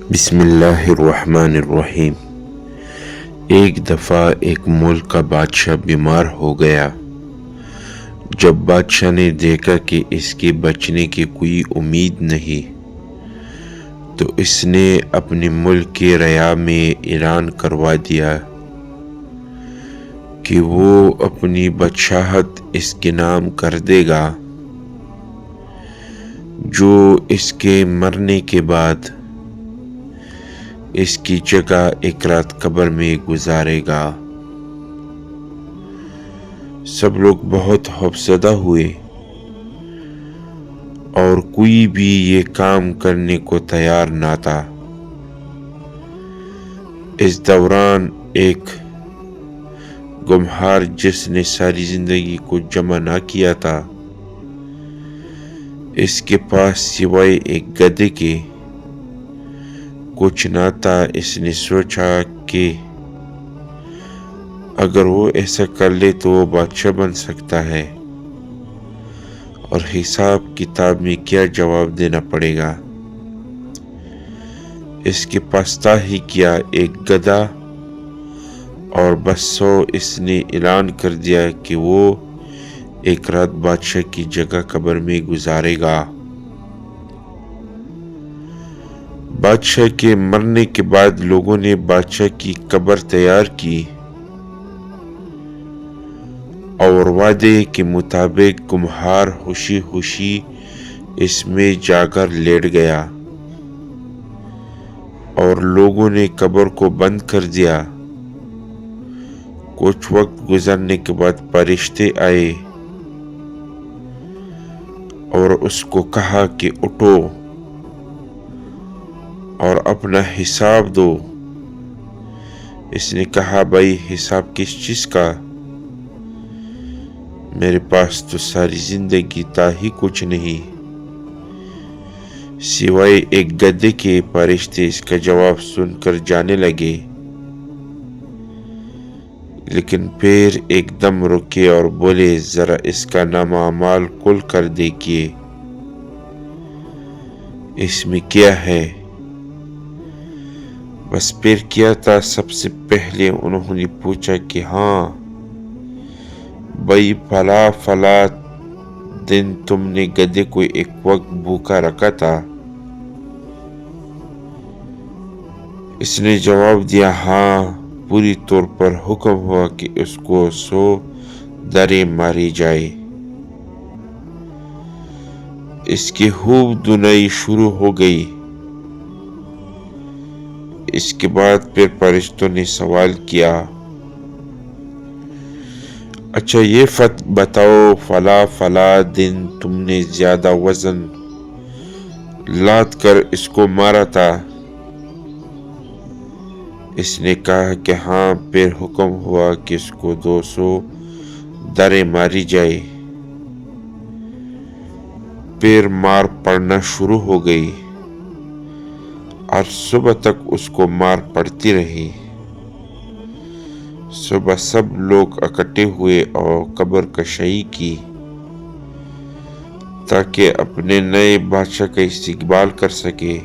بسم اللہ الرحمن الرحیم۔ ایک دفعہ ایک ملک کا بادشاہ بیمار ہو گیا۔ جب بادشاہ نے دیکھا کہ اس کے بچنے کی کوئی امید نہیں تو اس نے اپنے ملک کے رعایا میں اعلان کروا دیا کہ وہ اپنی بادشاہت اس کے نام کر دے گا، جو اس کے مرنے کے بعد اس کی جگہ ایک رات قبر میں گزارے گا۔ سب لوگ بہت خوفزدہ ہوئے اور کوئی بھی یہ کام کرنے کو تیار نہ تھا۔ اس دوران ایک گمہار جس نے ساری زندگی کو جمع نہ کیا تھا، اس کے پاس سوائے ایک گدھے کے کچھ نہ تھا۔ اس نے سوچا کہ اگر وہ ایسا کر لے تو وہ بادشاہ بن سکتا ہے، اور حساب کتاب میں کیا جواب دینا پڑے گا۔ اس کے پاس تھا ہی کیا، ایک گدھا، اور بس اس نے اعلان کر دیا کہ وہ ایک رات بادشاہ کی جگہ قبر میں گزارے گا۔ بادشاہ کے مرنے کے بعد لوگوں نے بادشاہ کی قبر تیار کی اور وعدے کے مطابق گمہار خوشی خوشی اس میں جا کر لیٹ گیا، اور لوگوں نے قبر کو بند کر دیا۔ کچھ وقت گزرنے کے بعد فرشتے آئے اور اس کو کہا کہ اٹھو اور اپنا حساب دو۔ اس نے کہا، بھائی حساب کس چیز کا؟ میرے پاس تو ساری زندگی تھا ہی کچھ نہیں سوائے ایک گدھے کے۔ فرشتے اس کا جواب سن کر جانے لگے، لیکن پھر ایک دم رکے اور بولے، ذرا اس کا نامہ اعمال کھول کر دیکھیے، اس میں کیا ہے؟ بس پھر کیا تھا؟ سب سے پہلے انہوں نے پوچھا کہ ہاں بھائی، فلاں دن تم نے گدھے کو ایک وقت بھوکا رکھا تھا؟ اس نے جواب دیا، ہاں۔ پوری طور پر حکم ہوا کہ اس کو 100 دریں ماری جائے۔ اس کی خوب دھنائی شروع ہو گئی۔ اس کے بعد پھر فرشتوں نے سوال کیا، اچھا یہ بتاؤ، فلاں دن تم نے زیادہ وزن لاد کر اس کو مارا تھا؟ اس نے کہا کہ ہاں۔ پھر حکم ہوا کہ اس کو 200 دریں ماری جائے۔ پھر مار پڑنا شروع ہو گئی اور صبح تک اس کو مار پڑتی رہی۔ صبح سب لوگ اکٹھے ہوئے اور قبر کشائی کی تاکہ اپنے نئے بادشاہ کا استقبال کر سکے۔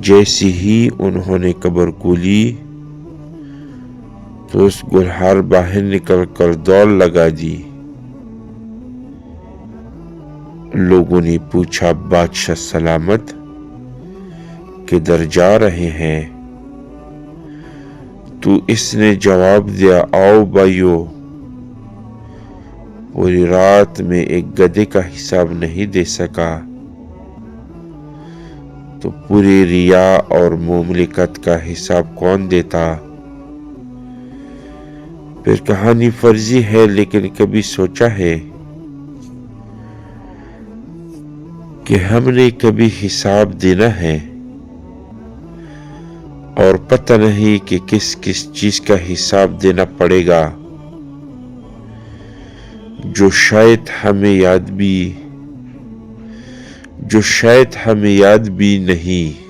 جیسے ہی انہوں نے قبر کھولی تو اس گلہار باہر نکل کر دوڑ لگا دی۔ لوگوں نے پوچھا، بادشاہ سلامت؟ کدھر جا رہے ہیں؟ تو اس نے جواب دیا، آؤ بھائیو، پوری رات میں ایک گدھے کا حساب نہیں دے سکا تو پوری ریا اور مملکت کا حساب کون دیتا؟ پھر کہانی فرضی ہے، لیکن کبھی سوچا ہے کہ ہم نے کبھی حساب دینا ہے اور پتہ نہیں کہ کس کس چیز کا حساب دینا پڑے گا، جو شاید ہمیں یاد بھی نہیں۔